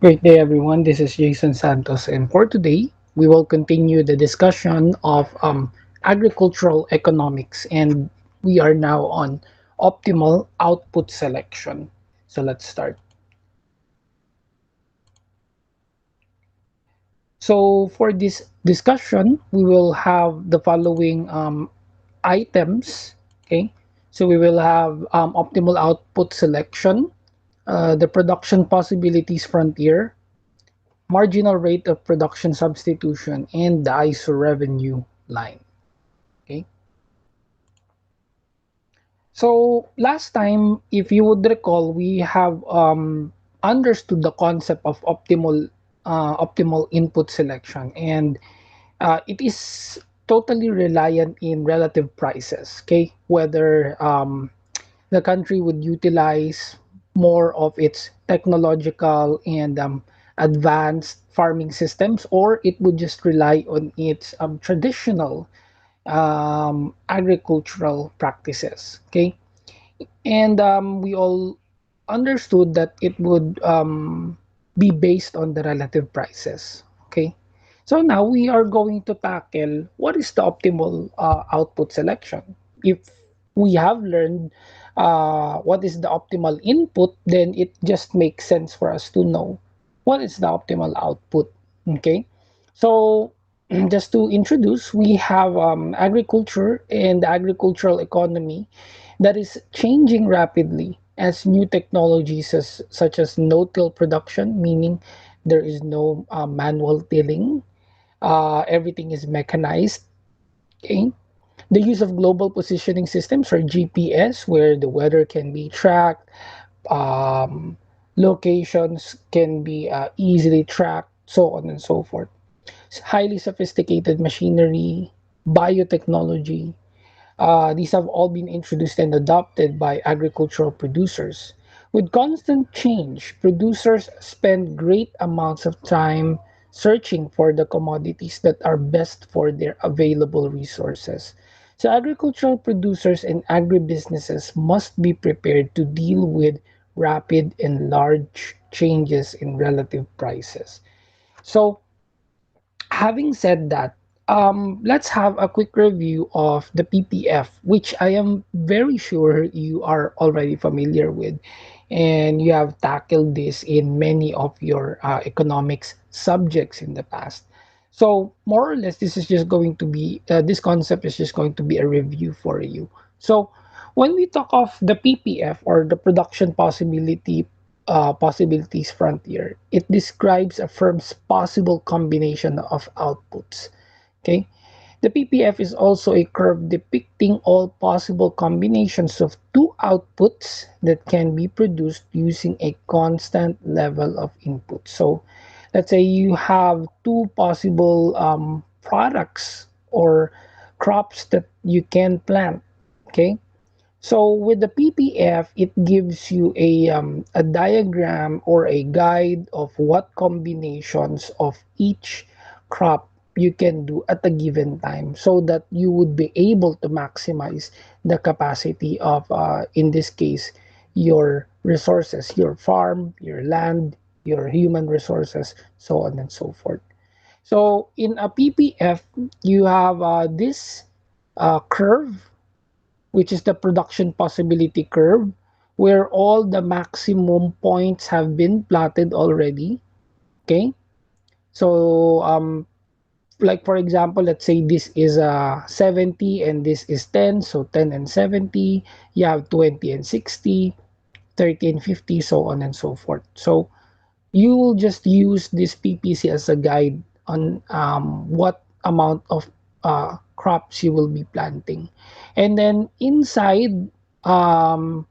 Great day, everyone. This is Jason Santos, and for today, we will continue the discussion of agricultural economics, and we are now on optimal output selection. So let's start. So for this discussion, we will have the following items. Okay, so we will have optimal output selection, the production possibilities frontier, marginal rate of production substitution, and the ISO revenue line. Okay. So last time, if you would recall, we have understood the concept of optimal input selection, and it is totally reliant in relative prices. Okay, whether the country would utilize more of its technological and advanced farming systems, or it would just rely on its traditional agricultural practices. Okay, and we all understood that it would be based on the relative prices. Okay, so now we are going to tackle what is the optimal output selection. If we have learned what is the optimal input, then it just makes sense for us to know what is the optimal output. Okay, so just to introduce, we have agriculture and the agricultural economy that is changing rapidly as new technologies such as no-till production, meaning there is no manual tilling, everything is mechanized. Okay, the use of global positioning systems or GPS, where the weather can be tracked, um, locations can be easily tracked, so on and so forth. Highly sophisticated machinery, biotechnology, these have all been introduced and adopted by agricultural producers. With constant change, producers spend great amounts of time searching for the commodities that are best for their available resources. So, agricultural producers and agribusinesses must be prepared to deal with rapid and large changes in relative prices. So, having said that, let's have a quick review of the PPF, which I am very sure you are already familiar with, and you have tackled this in many of your economics subjects in the past. So, more or less, this concept is just going to be a review for you. So, when we talk of the PPF or the production possibilities frontier, it describes a firm's possible combination of outputs. Okay, the PPF is also a curve depicting all possible combinations of two outputs that can be produced using a constant level of input. So, let's say you have two possible products or crops that you can plant. Okay, so with the PPF, it gives you a diagram or a guide of what combinations of each crop you can do at a given time so that you would be able to maximize the capacity of, in this case, your resources, your farm, your land, your human resources, so on and so forth. So in a PPF, you have this curve, which is the production possibility curve, where all the maximum points have been plotted already. Okay, so like for example, let's say this is 70 and this is 10, so 10 and 70. You have 20 and 60, 30 and 50, so on and so forth. So you will just use this PPC as a guide on what amount of crops you will be planting. And then inside, um,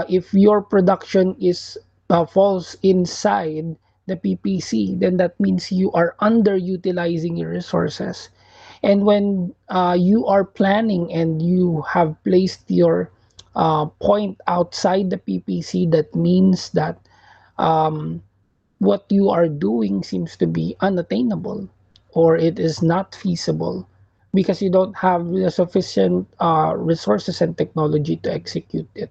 if your production is falls inside the PPC, then that means you are underutilizing your resources. And when you are planning and you have placed your point outside the PPC, that means that um, what you are doing seems to be unattainable or it is not feasible because you don't have the sufficient resources and technology to execute it.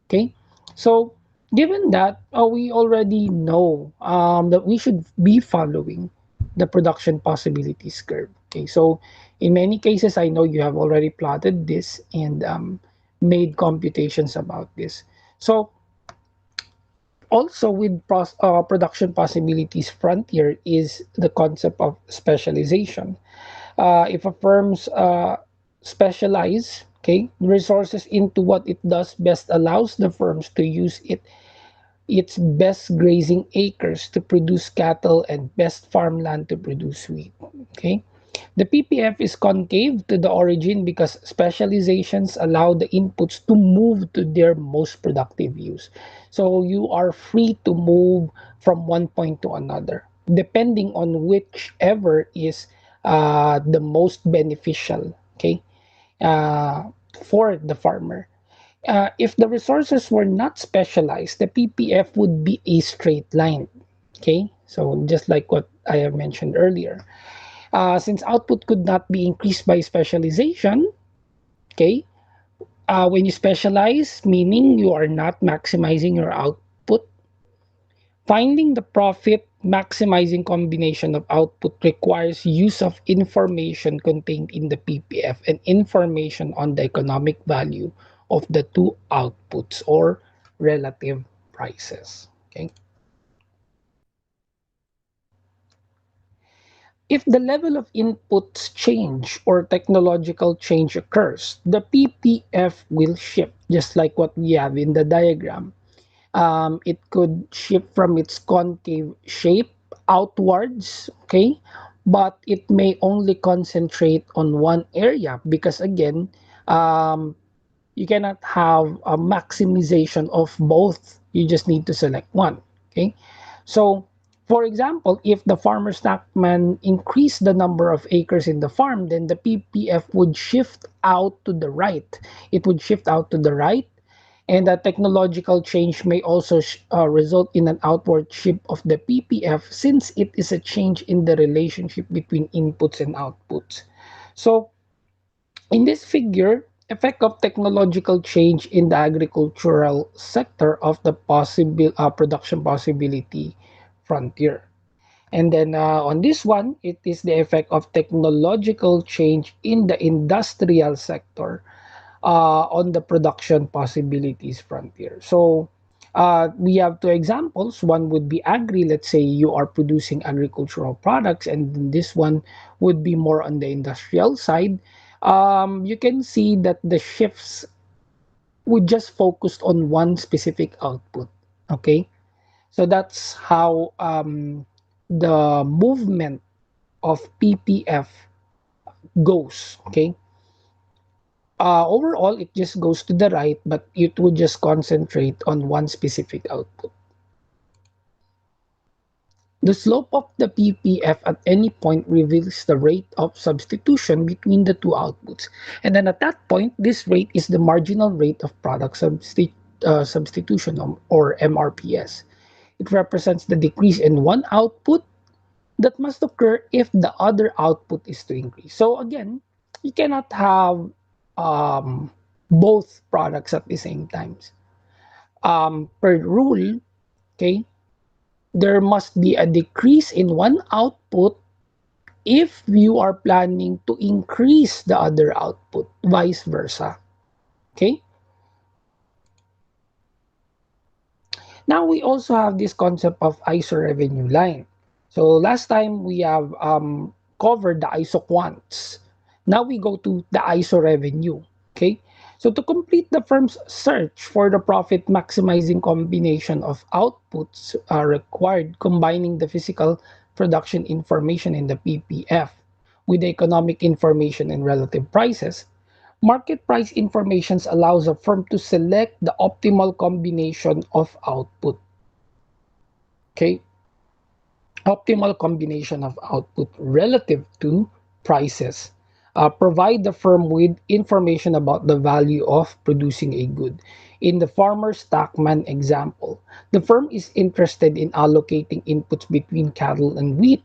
Okay, so Given that we already know that we should be following the production possibilities curve. Okay, so in many cases, I know you have already plotted this and made computations about this. So also with production possibilities frontier is the concept of specialization. If a firm's specialize, okay, resources into what it does best allows the firms to use its best grazing acres to produce cattle and best farmland to produce wheat. Okay. The PPF is concave to the origin because specializations allow the inputs to move to their most productive use. So you are free to move from one point to another, depending on whichever is the most beneficial, okay, uh, for the farmer. If the resources were not specialized, the PPF would be a straight line. Okay, so just like what I have mentioned earlier. Since output could not be increased by specialization, okay, when you specialize, meaning you are not maximizing your output, finding the profit maximizing combination of output requires use of information contained in the PPF and information on the economic value of the two outputs or relative prices. Okay. If the level of inputs change or technological change occurs, the PPF will shift, just like what we have in the diagram. It could shift from its concave shape outwards, okay? But it may only concentrate on one area because, again, um, you cannot have a maximization of both. You just need to select one, okay? So, for example, if the farmer stockman increase the number of acres in the farm, then the PPF would shift out to the right. It would shift out to the right, and that technological change may also result in an outward shift of the PPF since it is a change in the relationship between inputs and outputs. So, in this figure, effect of technological change in the agricultural sector of the possible production possibility frontier. And then on this one, it is the effect of technological change in the industrial sector on the production possibilities frontier. So we have two examples. One would be agri. Let's say you are producing agricultural products, and this one would be more on the industrial side. You can see that the shifts would just focus on one specific output. Okay, so that's how the movement of PPF goes. Okay, overall, it just goes to the right, but it would just concentrate on one specific output. The slope of the PPF at any point reveals the rate of substitution between the two outputs. And then at that point, this rate is the marginal rate of product substitution or MRPS. It represents the decrease in one output that must occur if the other output is to increase. So again, you cannot have um, both products at the same times. Per rule, okay, there must be a decrease in one output if you are planning to increase the other output, vice versa. Okay. Now we also have this concept of ISO revenue line. So last time we have covered the ISO quants. Now we go to the ISO revenue. Okay. So to complete the firm's search for the profit maximizing combination of outputs required combining the physical production information in the PPF with the economic information and relative prices, market price information allows a firm to select the optimal combination of output. Okay, optimal combination of output relative to prices. Provide the firm with information about the value of producing a good. In the farmer stockman example, the firm is interested in allocating inputs between cattle and wheat,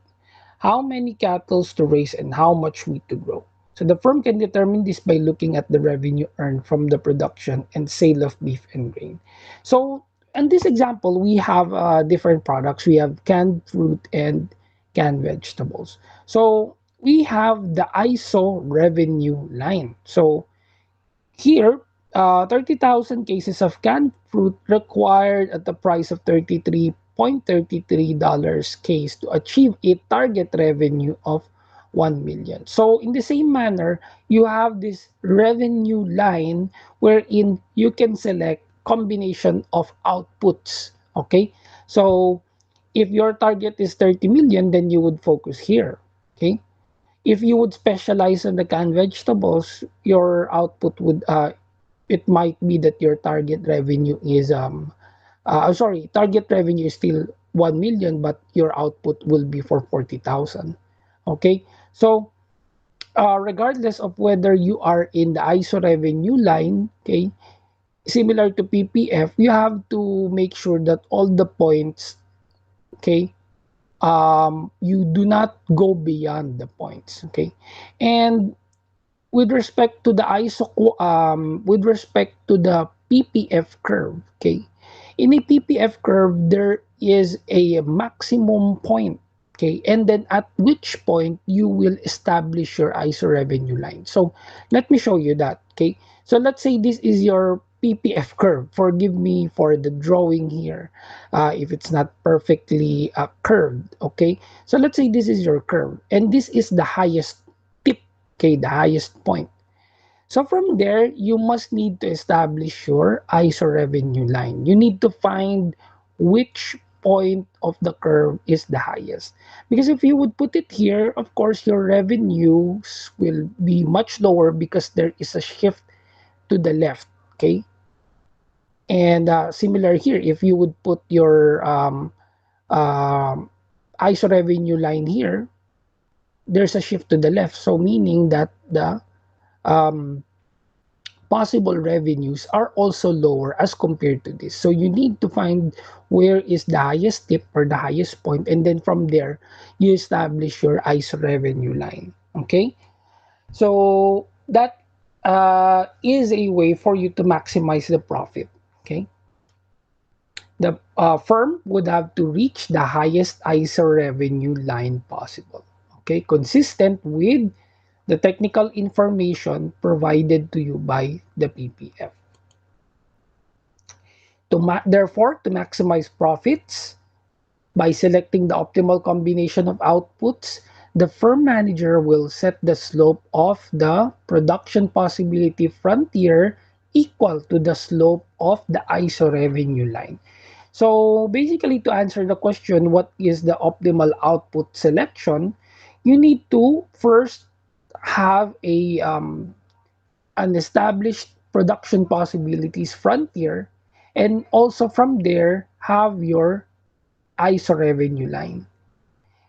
how many cattle to raise and how much wheat to grow. So the firm can determine this by looking at the revenue earned from the production and sale of beef and grain. So in this example, we have different products. We have canned fruit and canned vegetables. So we have the ISO revenue line. So here, 30,000 cases of canned fruit required at the price of $33.33 case to achieve a target revenue of 1 million. So in the same manner, you have this revenue line wherein you can select combination of outputs. Okay? So if your target is 30 million, then you would focus here. Okay? If you would specialize on the canned vegetables, your output would it might be that your target revenue is sorry, target revenue is still 1 million, but your output will be for 40,000. Okay, so regardless of whether you are in the ISO revenue line, okay, similar to PPF, you have to make sure that all the points, okay, you do not go beyond the points, okay, and with respect to the with respect to the PPF curve, okay, in a PPF curve there is a maximum point, okay, and then at which point you will establish your ISO revenue line. So let me show you that, okay. So let's say this is your PPF curve. Forgive me for the drawing here if it's not perfectly curved, okay. So let's say this is your curve and this is the highest tip, okay, the highest point. So from there, you must need to establish your ISO revenue line. You need to find which point of the curve is the highest. Because if you would put it here, of course, your revenues will be much lower because there is a shift to the left, okay? And similar here, if you would put your ISO revenue line here, there's a shift to the left. So meaning that the um, possible revenues are also lower as compared to this. So you need to find where is the highest tip or the highest point, and then from there, you establish your ISO revenue line. Okay? So that is a way for you to maximize the profit. Okay? The firm would have to reach the highest ISO revenue line possible. Okay? Consistent with the technical information provided to you by the PPF. Therefore, to maximize profits by selecting the optimal combination of outputs, the firm manager will set the slope of the production possibility frontier equal to the slope of the ISO revenue line. So basically, to answer the question, what is the optimal output selection? You need to first have an established production possibilities frontier, and also from there have your ISO revenue line.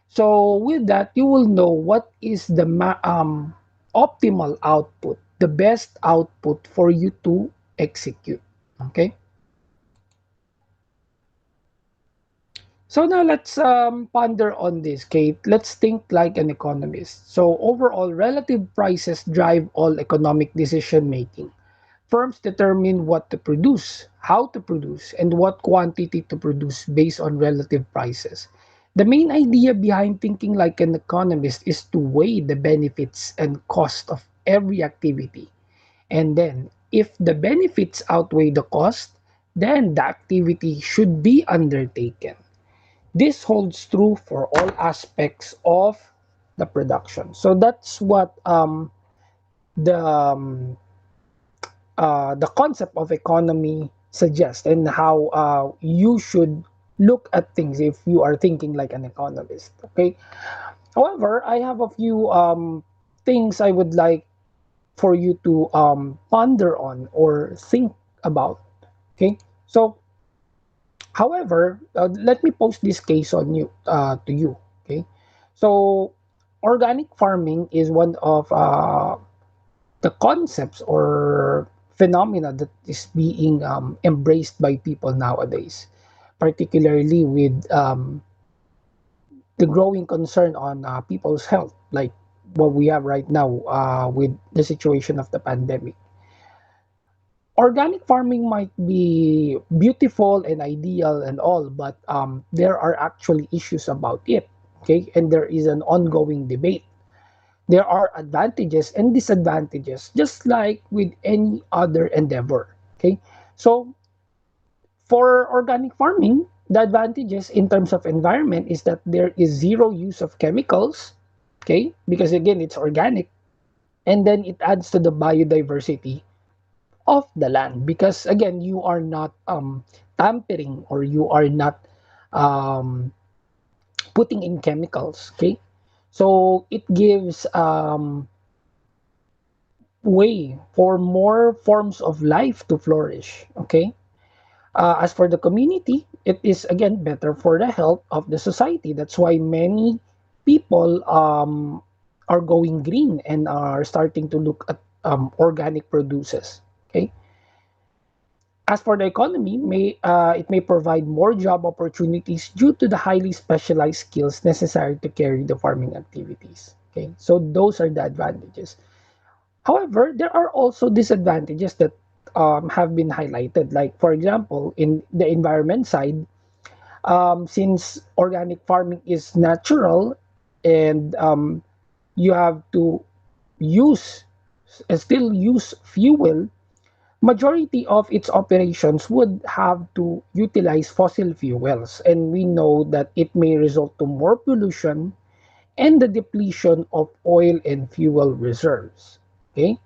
So with that, you will know what is the optimal output, the best output for you to execute. Okay. So now let's ponder on this, Kate. Let's think like an economist. So overall, relative prices drive all economic decision making. Firms determine what to produce, how to produce, and what quantity to produce based on relative prices. The main idea behind thinking like an economist is to weigh the benefits and cost of every activity. And then, if the benefits outweigh the cost, then the activity should be undertaken. This holds true for all aspects of the production. So that's what the concept of economy suggests, and how you should look at things if you are thinking like an economist. Okay. However, I have a few things I would like for you to ponder on or think about. Okay. So, however, let me post this case on you to you. Okay. So, organic farming is one of the concepts or phenomena that is being embraced by people nowadays, particularly with the growing concern on people's health, like what we have right now with the situation of the pandemic. Organic farming might be beautiful and ideal and all, but there are actually issues about it. Okay, and there is an ongoing debate. There are advantages and disadvantages, just like with any other endeavor. Okay, so for organic farming, the advantages in terms of environment is that there is zero use of chemicals. Okay, because again, it's organic, and then it adds to the biodiversity of the land because again you are not tampering or you are not um, putting in chemicals. Okay, so it gives way for more forms of life to flourish. Okay, as for the community, it is again better for the health of the society. That's why many people are going green and are starting to look at organic produces. Okay, as for the economy, it may provide more job opportunities due to the highly specialized skills necessary to carry the farming activities. Okay, so those are the advantages. However, there are also disadvantages that have been highlighted. Like, for example, in the environment side, since organic farming is natural and you have to use, still use fuel, majority of its operations would have to utilize fossil fuels, and we know that it may result to more pollution and the depletion of oil and fuel reserves. Okay,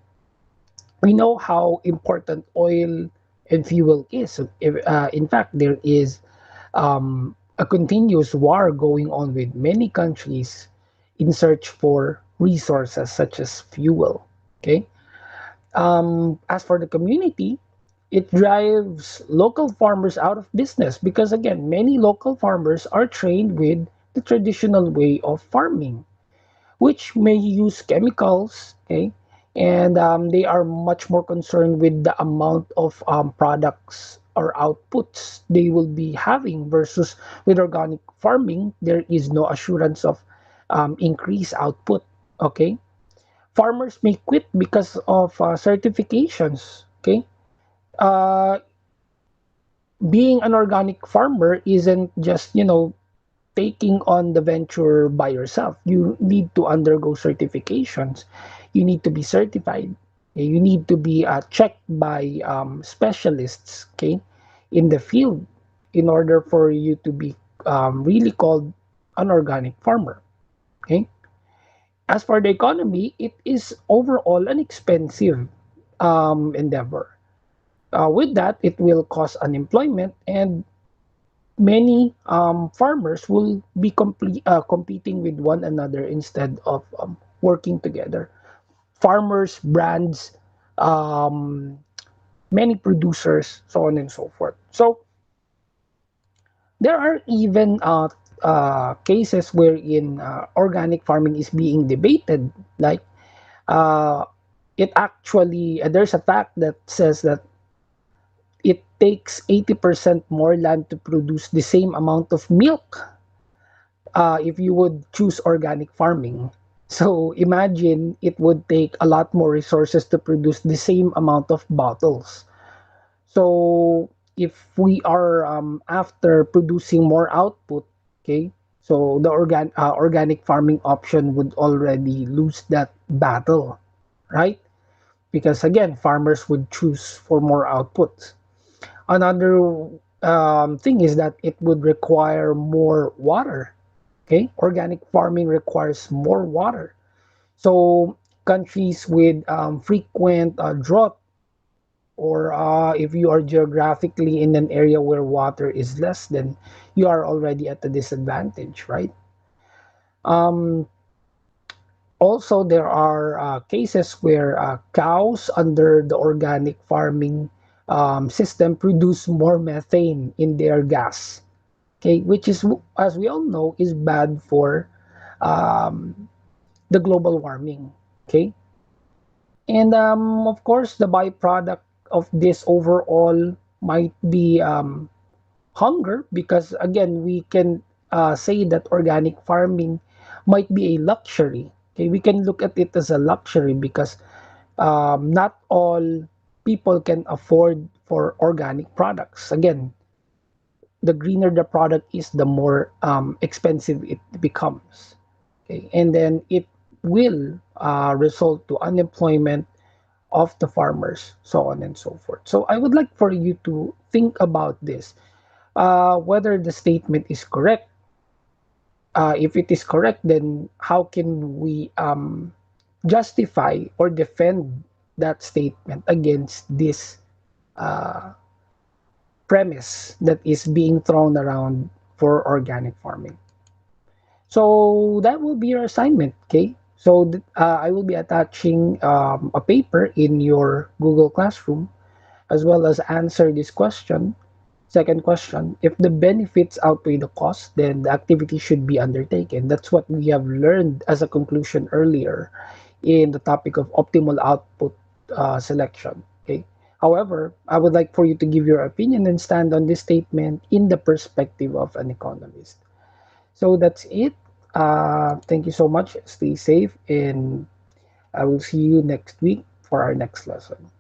we know how important oil and fuel is. So in fact, there is a continuous war going on with many countries in search for resources such as fuel. Okay, as for the community, it drives local farmers out of business because, again, many local farmers are trained with the traditional way of farming, which may use chemicals, okay? And they are much more concerned with the amount of products or outputs they will be having versus with organic farming, there is no assurance of increased output, okay? Farmers may quit because of certifications, okay? Uh, being an organic farmer isn't just, taking on the venture by yourself. You need to undergo certifications. You need to be certified. Okay? You need to be checked by specialists, okay, in the field in order for you to be really called an organic farmer. Okay. As for the economy, it is overall an expensive endeavor. With that, it will cause unemployment and many farmers will be competing with one another instead of working together. Farmers, brands, um, many producers, so on and so forth. So there are even cases wherein organic farming is being debated. Like uh, it actually, there's a fact that says that it takes 80% more land to produce the same amount of milk if you would choose organic farming. So imagine it would take a lot more resources to produce the same amount of bottles. So if we are after producing more output, okay, so the organic farming option would already lose that battle, right? Because again, farmers would choose for more output. Another thing is that it would require more water. Okay, organic farming requires more water. So countries with frequent drought, or if you are geographically in an area where water is less, then you are already at a disadvantage, right? Um, Also, there are cases where cows under the organic farming system produce more methane in their gas, okay, which is, as we all know, is bad for um, the global warming, okay? And of course, the byproduct of this overall might be hunger because, again, we can say that organic farming might be a luxury. Okay, we can look at it as a luxury because not all. people can afford for organic products. Again, the greener the product is, the more expensive it becomes. Okay, and then it will result to unemployment of the farmers, so on and so forth. So I would like for you to think about this, whether the statement is correct. If it is correct, then how can we justify or defend that statement against this premise that is being thrown around for organic farming? So that will be your assignment, okay? So I will be attaching a paper in your Google Classroom, as well as answer this question. Second question, if the benefits outweigh the cost, then the activity should be undertaken. That's what we have learned as a conclusion earlier in the topic of optimal output selection. Okay. However, I would like for you to give your opinion and stand on this statement in the perspective of an economist. So that's it. Thank you so much. Stay safe, and I will see you next week for our next lesson.